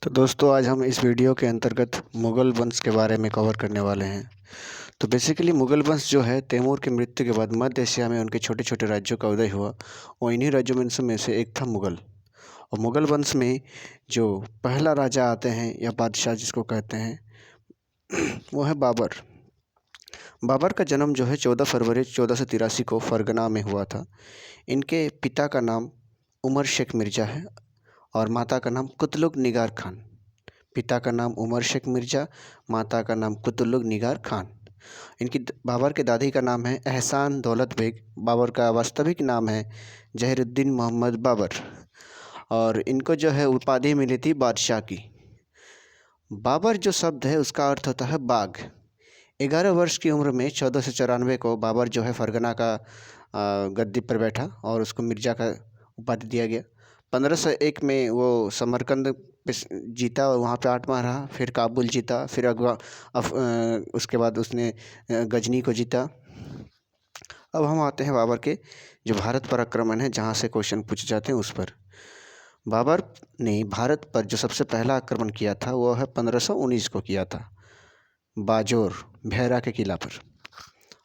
तो दोस्तों आज हम इस वीडियो के अंतर्गत मुग़ल वंश के बारे में कवर करने वाले हैं। तो बेसिकली मुग़ल वंश जो है तैमूर की मृत्यु के बाद मध्य एशिया में उनके छोटे छोटे राज्यों का उदय हुआ और इन्हीं राज्यों में से एक था मुग़ल। और मुग़ल वंश में जो पहला राजा आते हैं या बादशाह जिसको कहते हैं वो है बाबर। बाबर का जन्म जो है 14 फरवरी 1483 को फरगना में हुआ था। इनके पिता का नाम उमर शेख मिर्ज़ा है और माता का नाम कुतलुग निगार खान। पिता का नाम उमर शेख मिर्ज़ा, माता का नाम कुतलुग निगार खान। इनकी बाबर के दादी का नाम है एहसान दौलत बेग। बाबर का वास्तविक नाम है जहीरुद्दीन मोहम्मद बाबर और इनको जो है उपाधि मिली थी बादशाह की। बाबर जो शब्द है उसका अर्थ होता है बाघ। 11 वर्ष की उम्र में 1494 को बाबर जो है फरगना का गद्दी पर बैठा और उसको मिर्ज़ा का उपाधि दिया गया। 1501 में वो समरकंद पे जीता और वहाँ पे 8 माह रहा, फिर काबुल जीता, फिर उसके बाद उसने गजनी को जीता। अब हम आते हैं बाबर के जो भारत पर आक्रमण है, जहाँ से क्वेश्चन पूछे जाते हैं उस पर। बाबर ने भारत पर जो सबसे पहला आक्रमण किया था वो है 1519 को किया था, बाजोर भैरा के किला पर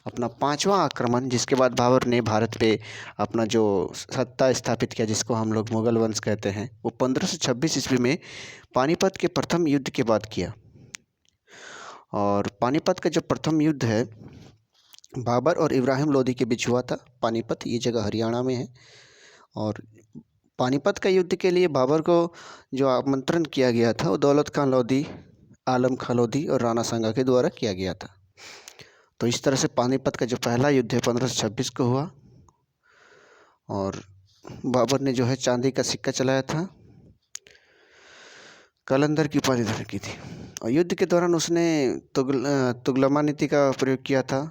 अपना 5वां आक्रमण, जिसके बाद बाबर ने भारत पे अपना जो सत्ता स्थापित किया जिसको हम लोग मुग़ल वंश कहते हैं, वो 1526 ईस्वी में पानीपत के प्रथम युद्ध के बाद किया। और पानीपत का जो प्रथम युद्ध है बाबर और इब्राहिम लोदी के बीच हुआ था। पानीपत ये जगह हरियाणा में है और पानीपत का युद्ध के लिए बाबर को जो आमंत्रण किया गया था वो दौलत खान लोदी, आलम खां लोदी और राणा सांगा के द्वारा किया गया था। तो इस तरह से पानीपत का जो पहला युद्ध है 1526 को हुआ और बाबर ने जो है चांदी का सिक्का चलाया था, कलंदर की उपाधि धारण की थी और युद्ध के दौरान उसने तुगलमा नीति का प्रयोग किया था,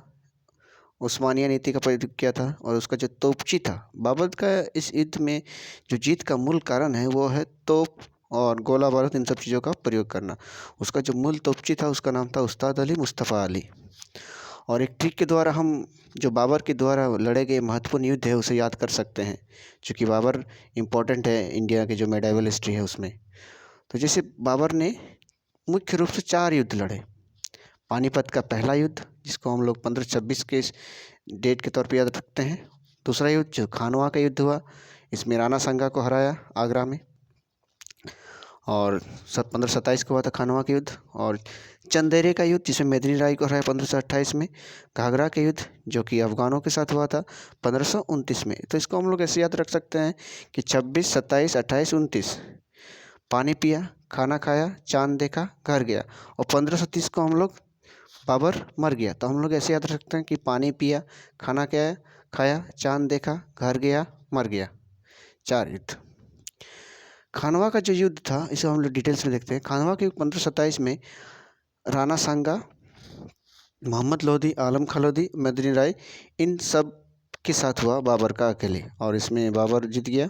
उस्मानिया नीति का प्रयोग किया था और उसका जो तोपची था। बाबर का इस युद्ध में जो जीत का मूल कारण है वो है तोप और गोला बारूद, इन सब चीज़ों का प्रयोग करना। उसका जो मूल तोपची था उसका नाम था उस्ताद अली मुस्तफ़ा अली। और एक ट्रिक के द्वारा हम जो बाबर के द्वारा लड़े गए महत्वपूर्ण युद्ध है उसे याद कर सकते हैं, क्योंकि बाबर इम्पोर्टेंट है इंडिया के जो मेडाइवल हिस्ट्री है उसमें। तो जैसे बाबर ने मुख्य रूप से 4 युद्ध लड़े। पानीपत का पहला युद्ध जिसको हम लोग 1526 के डेट के तौर पे याद रखते हैं। दूसरा युद्ध जो खानवा का युद्ध हुआ, इसमें राणा सांगा को हराया आगरा में और 1527 को हुआ था खानवा का युद्ध। और चंदेरे का युद्ध जिसमें मेदिनी राय को हराया 1528 में। घाघरा का युद्ध जो कि अफगानों के साथ हुआ था 1529 में। तो इसको हम लोग ऐसे याद रख सकते हैं कि 26, 27, 28, 29 पानी पिया, खाना खाया, चांद देखा, घर गया। और 1530 को हम लोग बाबर मर गया। तो हम लोग ऐसे याद रख सकते हैं कि पानी पिया, खाना खाया, चांद देखा, घर गया, मर गया। 4 युद्ध। खानवा का जो युद्ध था इसे हम लोग डिटेल्स में देखते हैं। खानवा के 1527 में राणा सांगा, मोहम्मद लोदी, आलम खां लोदी, मेदिनी राय, इन सब के साथ हुआ बाबर का अकेले और इसमें बाबर जीत गया।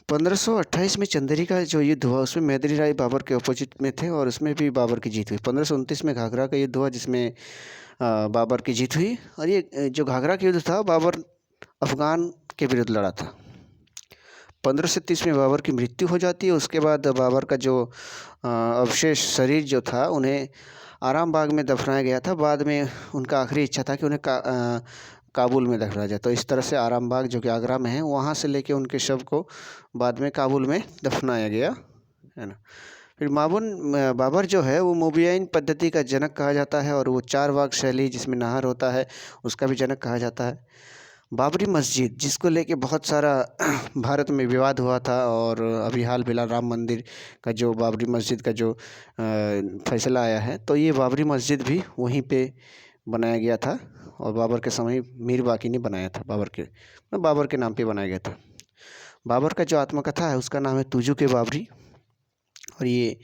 1528 में चंदेरी का जो युद्ध हुआ उसमें मेदिनी राय बाबर के अपोजिट में थे और उसमें भी बाबर की जीत हुई। 1529 में घाघरा का युद्ध हुआ जिसमें बाबर की जीत हुई और ये जो घाघरा का युद्ध था बाबर अफगान के विरुद्ध लड़ा था। 1530 में बाबर की मृत्यु हो जाती है। उसके बाद बाबर का जो अवशेष शरीर जो था उन्हें आराम बाग में दफनाया गया था। बाद में उनका आखिरी इच्छा था कि उन्हें काबुल में दफनाया जाए। तो इस तरह से आराम बाग जो कि आगरा में है वहाँ से लेके उनके शव को बाद में काबुल में दफनाया गया, है ना। फिर बाबर जो है वो मोबियाइन पद्धति का जनक कहा जाता है और वो 4 बाग शैली जिसमें नहर होता है उसका भी जनक कहा जाता है। बाबरी मस्जिद जिसको लेके बहुत सारा भारत में विवाद हुआ था और अभी हाल फिलहाल राम मंदिर का जो बाबरी मस्जिद का जो फैसला आया है, तो ये बाबरी मस्जिद भी वहीं पे बनाया गया था और बाबर के समय मीर बाकी ने बनाया था। बाबर के नाम पे बनाया गया था। बाबर का जो आत्मकथा है उसका नाम है तुजू के बाबरी और ये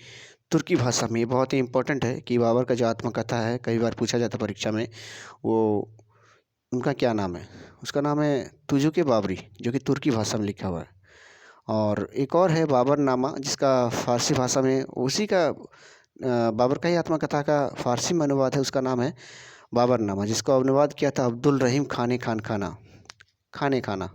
तुर्की भाषा में, ये बहुत ही इम्पोर्टेंट है कि बाबर का जो आत्मकथा है कई बार पूछा जाता परीक्षा में, वो उनका क्या नाम है। उसका नाम है तुजू के बाबरी जो कि तुर्की भाषा में लिखा हुआ है। और एक और है बाबरनामा जिसका फ़ारसी भाषा में उसी का बाबर का ही आत्मकथा का फ़ारसी में अनुवाद है। उसका नाम है बाबरनामा जिसको अनुवाद किया था अब्दुल रहीम खाने खाना।